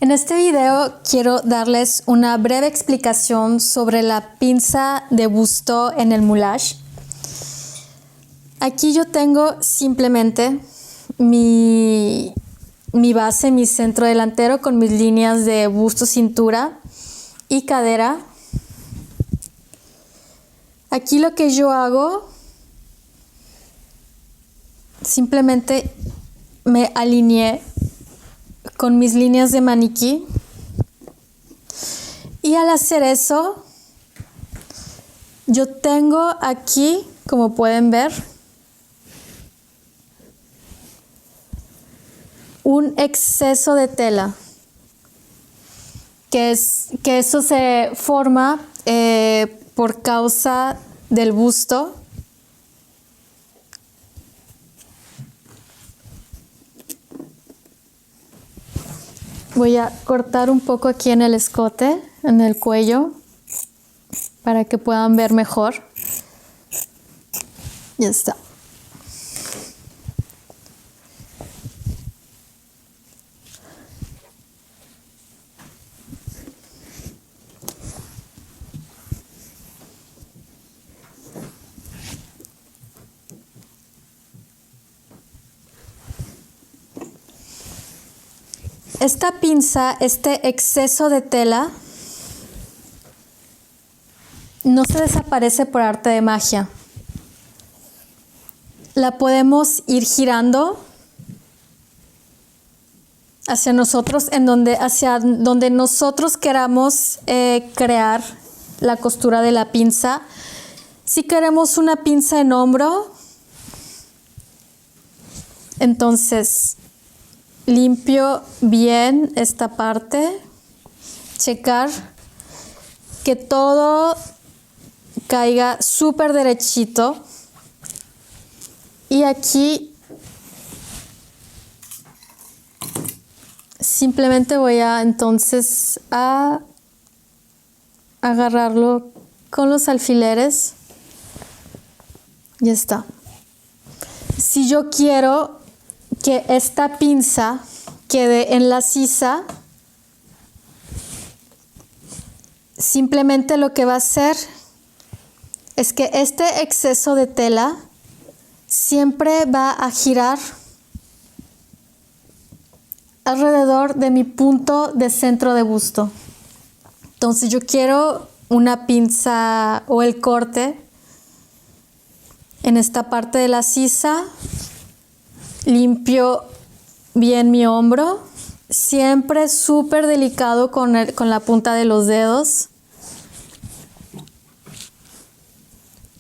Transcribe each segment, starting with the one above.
En este video quiero darles una breve explicación sobre la pinza de busto en el moulage. Aquí yo tengo simplemente mi base, mi centro delantero con mis líneas de busto, cintura y cadera. Aquí lo que yo hago, simplemente me alineé con mis líneas de maniquí, y al hacer eso yo tengo aquí, como pueden ver, un exceso de tela, que eso se forma por causa del busto. Voy a cortar un poco aquí en el escote, en el cuello, para que puedan ver mejor. Ya está. Esta pinza, este exceso de tela, no se desaparece por arte de magia. La podemos ir girando hacia nosotros, hacia donde nosotros queramos crear la costura de la pinza. Si queremos una pinza en hombro, entonces limpio bien esta parte, checar que todo caiga súper derechito, y aquí simplemente voy a entonces a agarrarlo con los alfileres. Ya está. Si yo quiero que esta pinza quede en la sisa, simplemente lo que va a hacer es que este exceso de tela siempre va a girar alrededor de mi punto de centro de busto. Entonces yo quiero una pinza o el corte en esta parte de la sisa. Limpio bien mi hombro, siempre súper delicado con la punta de los dedos.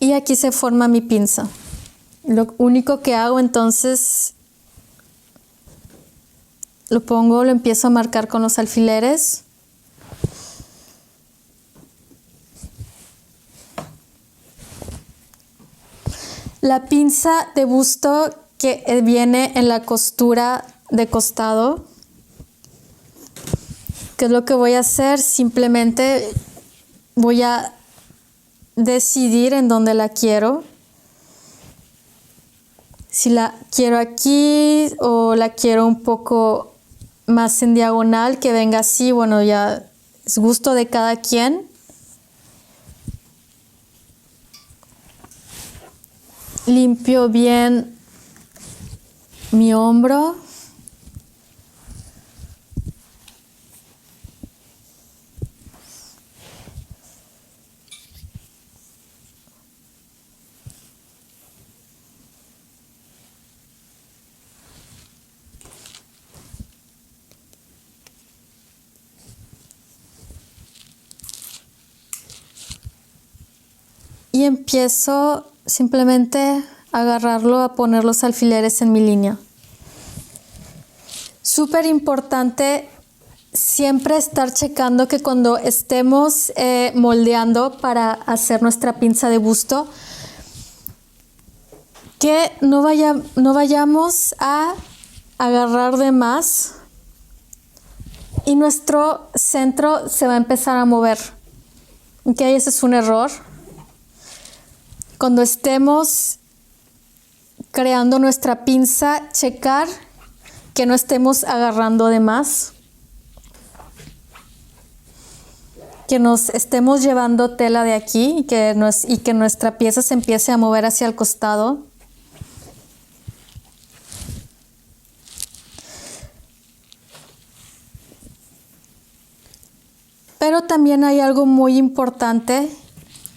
Y aquí se forma mi pinza. Lo único que hago entonces, lo empiezo a marcar con los alfileres. La pinza de busto que viene en la costura de costado, ¿qué es lo que voy a hacer? Simplemente voy a decidir en dónde la quiero. Si la quiero aquí o la quiero un poco más en diagonal, que venga así, bueno, ya es gusto de cada quien. Limpio bien mi hombro. Y empiezo simplemente a agarrarlo, a poner los alfileres en mi línea. Súper importante siempre estar checando que cuando estemos moldeando para hacer nuestra pinza de busto, que no vayamos a agarrar de más y nuestro centro se va a empezar a mover. ¿Ok? Ese es un error. Cuando estemos creando nuestra pinza, checar que no estemos agarrando de más. que nos estemos llevando tela de aquí y que nuestra pieza se empiece a mover hacia el costado. Pero también hay algo muy importante,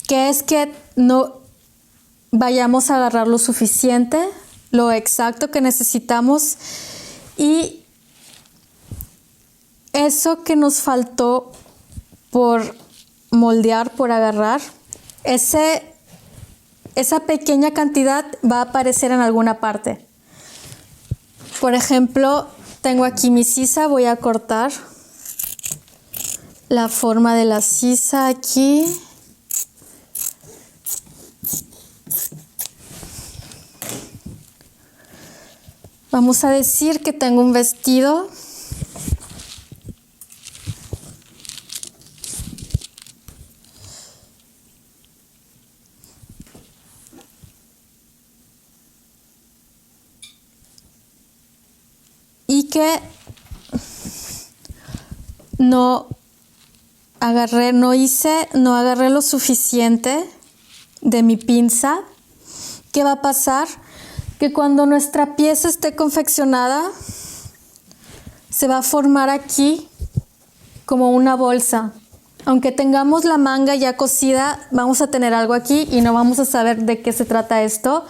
que es que no vayamos a agarrar lo suficiente, lo exacto que necesitamos, y eso que nos faltó por moldear, por agarrar, esa pequeña cantidad va a aparecer en alguna parte. Por ejemplo, tengo aquí mi sisa, voy a cortar la forma de la sisa aquí. Vamos a decir que tengo un vestido. Y que no agarré lo suficiente de mi pinza. ¿Qué va a pasar? Que cuando nuestra pieza esté confeccionada, se va a formar aquí como una bolsa. Aunque tengamos la manga ya cosida, vamos a tener algo aquí y no vamos a saber de qué se trata esto.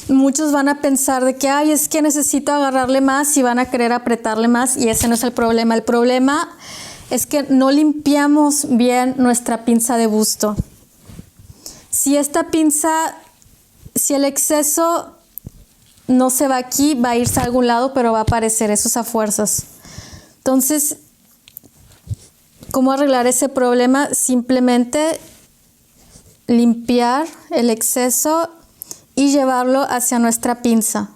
Muchos van a pensar de que, es que necesito agarrarle más y van a querer apretarle más, y ese no es el problema. El problema es que no limpiamos bien nuestra pinza de busto. Si el exceso no se va aquí, va a irse a algún lado, pero va a aparecer esos a fuerzas. Entonces, ¿cómo arreglar ese problema? Simplemente limpiar el exceso y llevarlo hacia nuestra pinza.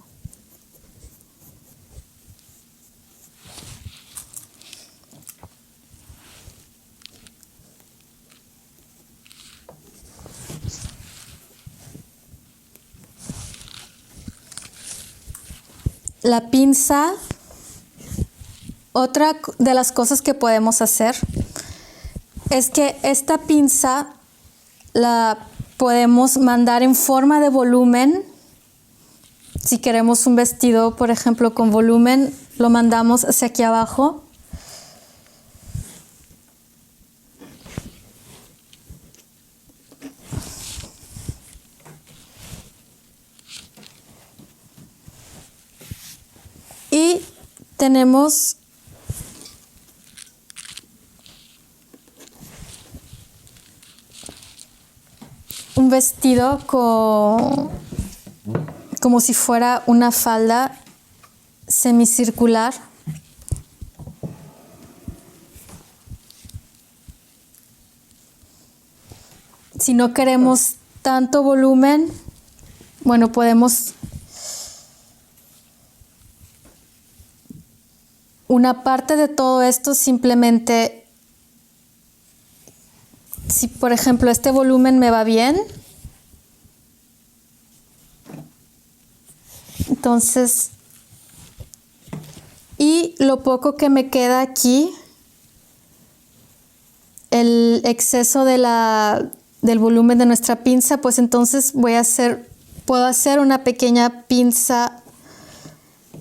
La pinza, otra de las cosas que podemos hacer es que esta pinza la podemos mandar en forma de volumen. Si queremos un vestido, por ejemplo, con volumen, lo mandamos hacia aquí abajo. Y tenemos un vestido como si fuera una falda semicircular. Si no queremos tanto volumen, bueno, podemos una parte de todo esto simplemente, si por ejemplo este volumen me va bien, entonces, y lo poco que me queda aquí, el exceso del volumen de nuestra pinza, pues entonces puedo hacer una pequeña pinza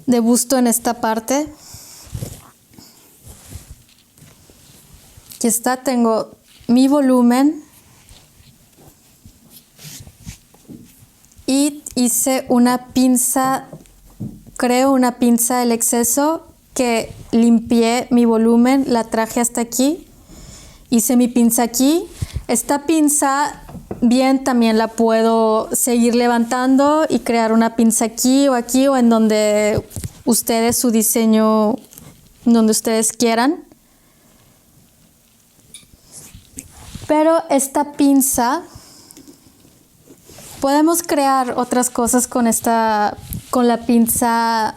de busto en esta parte. Aquí está, tengo mi volumen y hice una pinza, creo una pinza del exceso, que limpié mi volumen, la traje hasta aquí, hice mi pinza aquí. Esta pinza bien también la puedo seguir levantando y crear una pinza aquí o en donde ustedes, su diseño, donde ustedes quieran. Pero esta pinza, podemos crear otras cosas con la pinza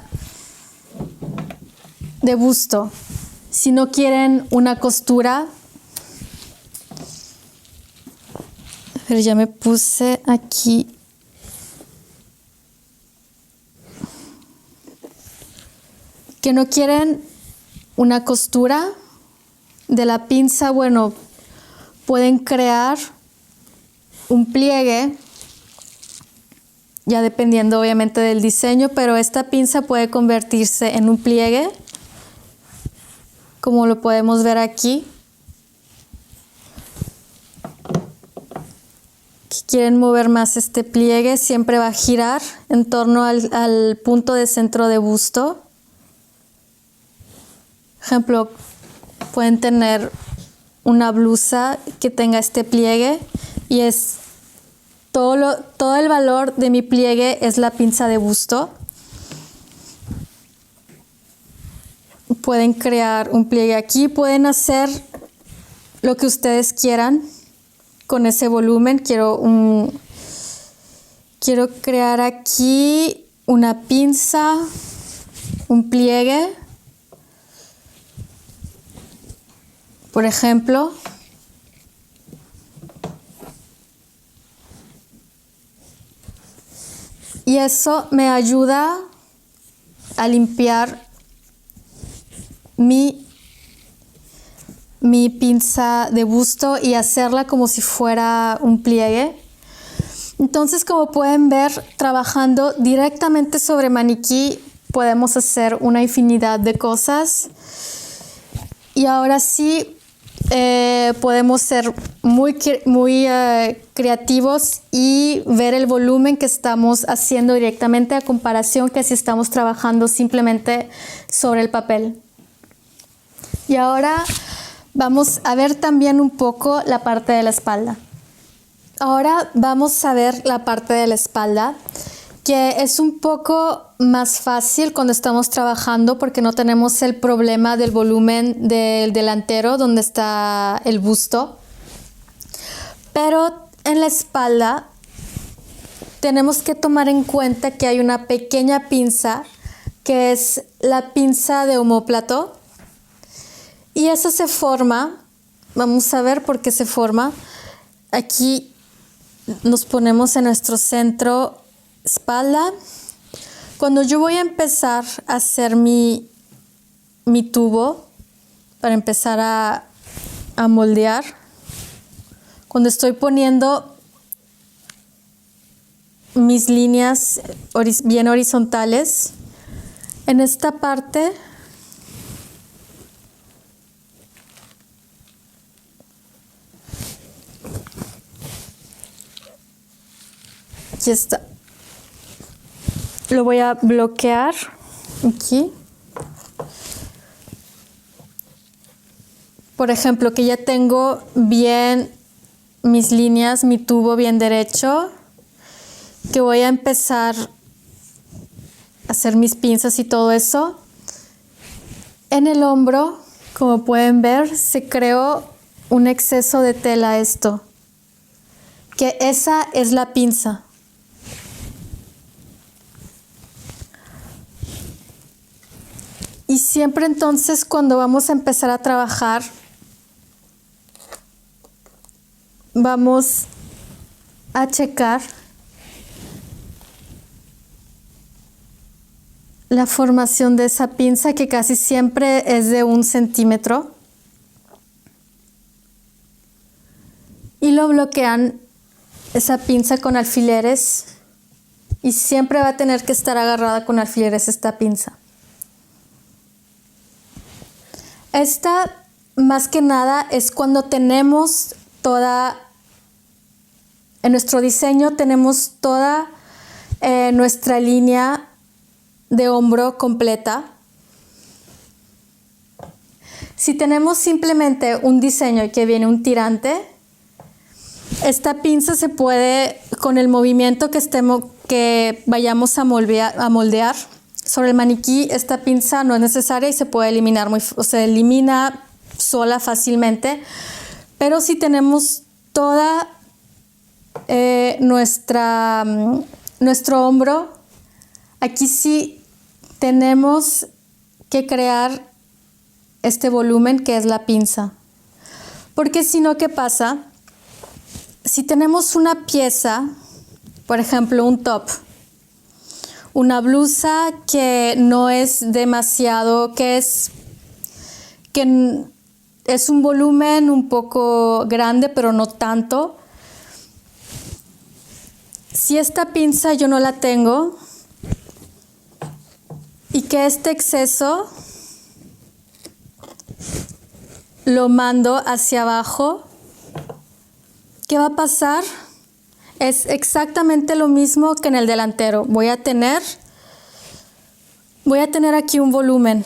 de busto. Si no quieren una costura, pero ya me puse aquí. Que no quieren una costura de la pinza, bueno, pueden crear un pliegue, ya dependiendo obviamente del diseño, pero esta pinza puede convertirse en un pliegue, como lo podemos ver aquí. Si quieren mover más este pliegue, siempre va a girar en torno al punto de centro de busto. Ejemplo, pueden tener una blusa que tenga este pliegue y es todo el valor de mi pliegue es la pinza de busto. Pueden crear un pliegue aquí, pueden hacer lo que ustedes quieran con ese volumen. Quiero crear aquí una pinza, un pliegue, por ejemplo. Y eso me ayuda a limpiar mi pinza de busto y hacerla como si fuera un pliegue. Entonces, como pueden ver, trabajando directamente sobre maniquí podemos hacer una infinidad de cosas. Y ahora sí podemos ser muy creativos y ver el volumen que estamos haciendo directamente a comparación que si estamos trabajando simplemente sobre el papel. Y ahora vamos a ver también un poco la parte de la espalda. Ahora vamos a ver la parte de la espalda, que es un poco más fácil cuando estamos trabajando porque no tenemos el problema del volumen del delantero donde está el busto. Pero en la espalda tenemos que tomar en cuenta que hay una pequeña pinza que es la pinza de omóplato. Y eso se forma, vamos a ver por qué se forma. Aquí nos ponemos en nuestro centro espalda. Cuando yo voy a empezar a hacer mi tubo, para empezar a moldear, cuando estoy poniendo mis líneas bien horizontales, en esta parte aquí está. Lo voy a bloquear aquí. Por ejemplo, que ya tengo bien mis líneas, mi tubo bien derecho, que voy a empezar a hacer mis pinzas y todo eso. En el hombro, como pueden ver, se creó un exceso de tela esto, que esa es la pinza. Y siempre entonces cuando vamos a empezar a trabajar, vamos a checar la formación de esa pinza, que casi siempre es de 1 centímetro. Y lo bloquean esa pinza con alfileres y siempre va a tener que estar agarrada con alfileres esta pinza. Esta, más que nada, es cuando tenemos en nuestro diseño tenemos toda nuestra línea de hombro completa. Si tenemos simplemente un diseño que viene un tirante, esta pinza se puede, con el movimiento que vayamos a moldear, sobre el maniquí, esta pinza no es necesaria y se puede eliminar, se elimina sola fácilmente. Pero si tenemos toda nuestro hombro, aquí sí tenemos que crear este volumen que es la pinza. Porque si no, ¿qué pasa? Si tenemos una pieza, por ejemplo un top, una blusa que no es demasiado, que es un volumen un poco grande, pero no tanto. Si esta pinza yo no la tengo y que este exceso lo mando hacia abajo, ¿qué va a pasar? Es exactamente lo mismo que en el delantero. Voy a tener aquí un volumen.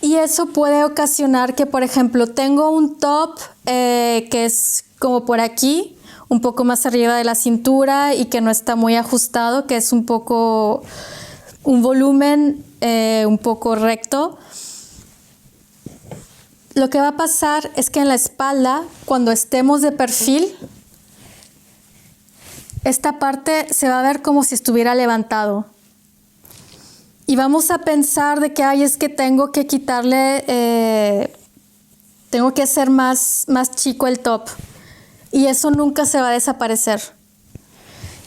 Y eso puede ocasionar que, por ejemplo, tengo un top que es como por aquí, un poco más arriba de la cintura y que no está muy ajustado, que es un poco un volumen un poco recto. Lo que va a pasar es que en la espalda, cuando estemos de perfil, esta parte se va a ver como si estuviera levantado. Y vamos a pensar de que, ay, es que tengo que quitarle, tengo que hacer más chico el top. Y eso nunca se va a desaparecer.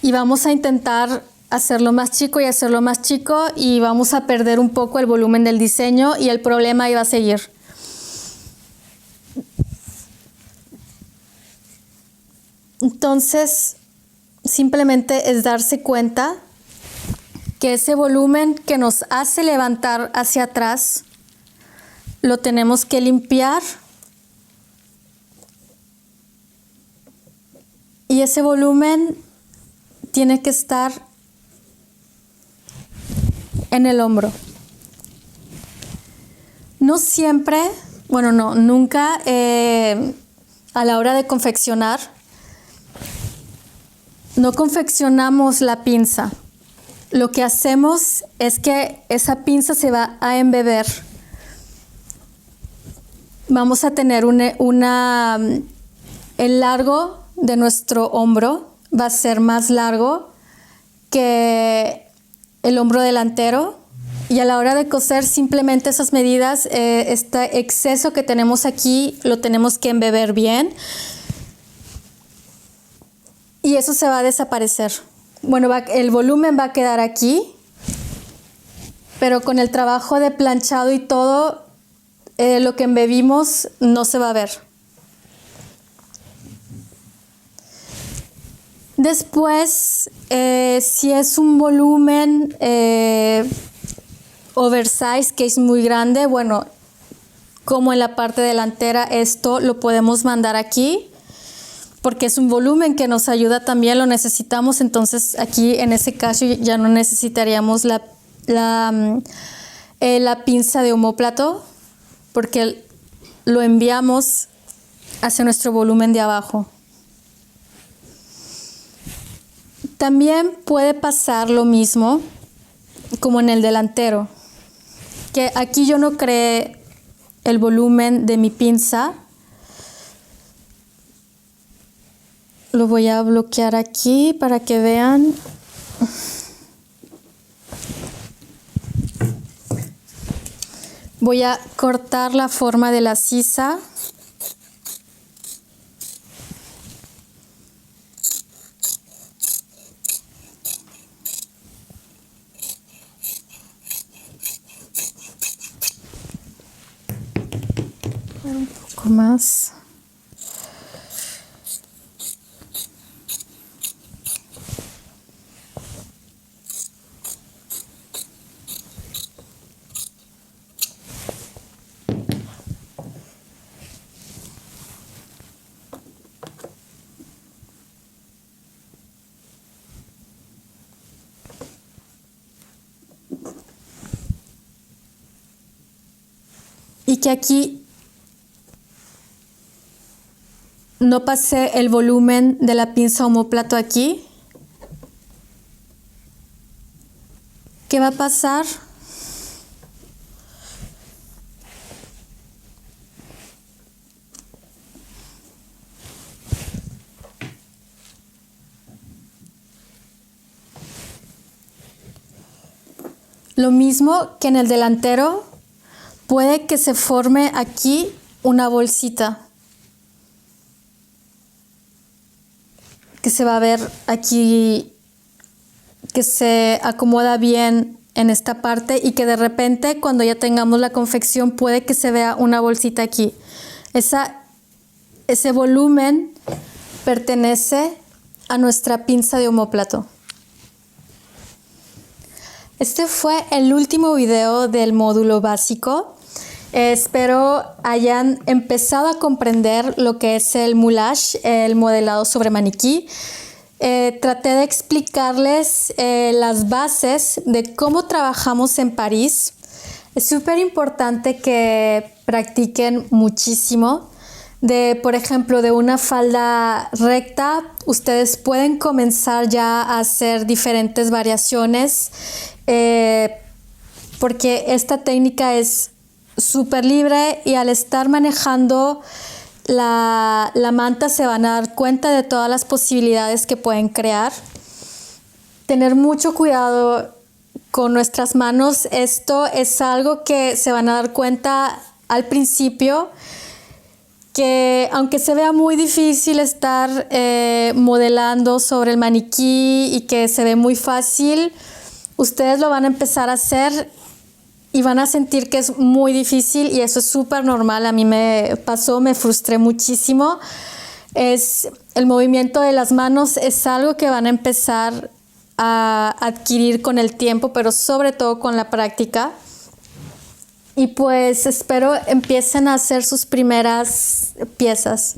Y vamos a intentar hacerlo más chico y hacerlo más chico y vamos a perder un poco el volumen del diseño y el problema ahí va a seguir. Entonces, simplemente es darse cuenta que ese volumen que nos hace levantar hacia atrás, lo tenemos que limpiar. Y ese volumen tiene que estar en el hombro. No siempre, bueno, no, nunca a la hora de confeccionar, no confeccionamos la pinza. Lo que hacemos es que esa pinza se va a embeber. Vamos a tener el largo de nuestro hombro va a ser más largo que el hombro delantero. Y a la hora de coser, simplemente esas medidas, este exceso que tenemos aquí, lo tenemos que embeber bien. Y eso se va a desaparecer. Bueno, el volumen va a quedar aquí, pero con el trabajo de planchado y todo, lo que embebimos no se va a ver. Después, si es un volumen oversize, que es muy grande, bueno, como en la parte delantera, esto lo podemos mandar aquí, porque es un volumen que nos ayuda también, lo necesitamos, entonces aquí en ese caso ya no necesitaríamos la pinza de omóplato, porque lo enviamos hacia nuestro volumen de abajo. También puede pasar lo mismo como en el delantero, que aquí yo no creé el volumen de mi pinza. Lo voy a bloquear aquí para que vean. Voy a cortar la forma de la sisa. Un poco más. Y que aquí no pasé el volumen de la pinza omóplato aquí. ¿Qué va a pasar? Lo mismo que en el delantero, puede que se forme aquí una bolsita que se va a ver aquí, que se acomoda bien en esta parte y que de repente cuando ya tengamos la confección puede que se vea una bolsita aquí. Ese volumen pertenece a nuestra pinza de omóplato. Este fue el último video del módulo básico. Espero hayan empezado a comprender lo que es el moulage, el modelado sobre maniquí. Traté de explicarles las bases de cómo trabajamos en París. Es súper importante que practiquen muchísimo. Por ejemplo, de una falda recta, ustedes pueden comenzar ya a hacer diferentes variaciones porque esta técnica es súper libre y al estar manejando la manta se van a dar cuenta de todas las posibilidades que pueden crear. Tener mucho cuidado con nuestras manos. Esto es algo que se van a dar cuenta al principio, que aunque se vea muy difícil estar modelando sobre el maniquí y que se ve muy fácil, ustedes lo van a empezar a hacer y van a sentir que es muy difícil y eso es súper normal. A mí me pasó, me frustré muchísimo. El movimiento de las manos es algo que van a empezar a adquirir con el tiempo, pero sobre todo con la práctica. Y pues espero empiecen a hacer sus primeras piezas.